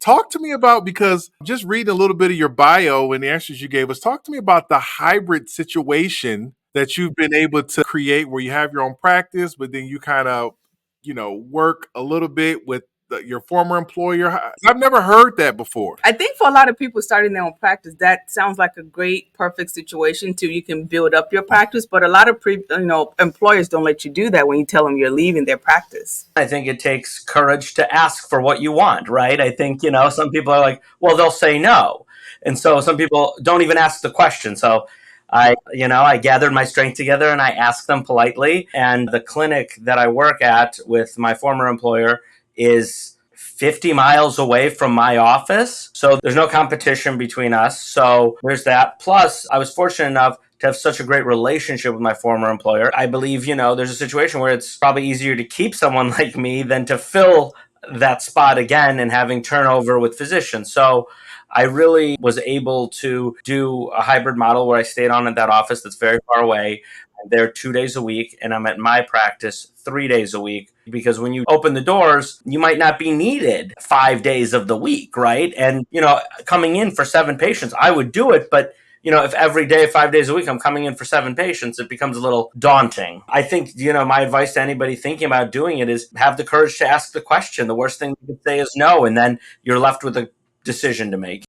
Talk to me about, because just reading a little bit of your bio and the answers you gave us, talk to me about the hybrid situation that you've been able to create where you have your own practice, but then you kind of, work a little bit with your former employer. I've never heard that before. I think for a lot of people starting their own practice, that sounds like a great, perfect situation too. You can build up your practice, but a lot of employers don't let you do that when you tell them you're leaving their practice. I think it takes courage to ask for what you want, right? I think, some people are like, well, they'll say no. And so some people don't even ask the question. So I gathered my strength together and I asked them politely. And the clinic that I work at with my former employer is 50 miles away from my office. So there's no competition between us. So there's that. Plus, I was fortunate enough to have such a great relationship with my former employer. I believe, there's a situation where it's probably easier to keep someone like me than to fill that spot again and having turnover with physicians. So I really was able to do a hybrid model where I stayed on at that office that's very far away. I'm there 2 days a week, and I'm at my practice 3 days a week. Because when you open the doors, you might not be needed 5 days of the week, right? And, coming in for 7 patients, I would do it, but if every day, 5 days a week, I'm coming in for 7 patients, it becomes a little daunting. I think, my advice to anybody thinking about doing it is have the courage to ask the question. The worst thing you can say is no, and then you're left with a decision to make.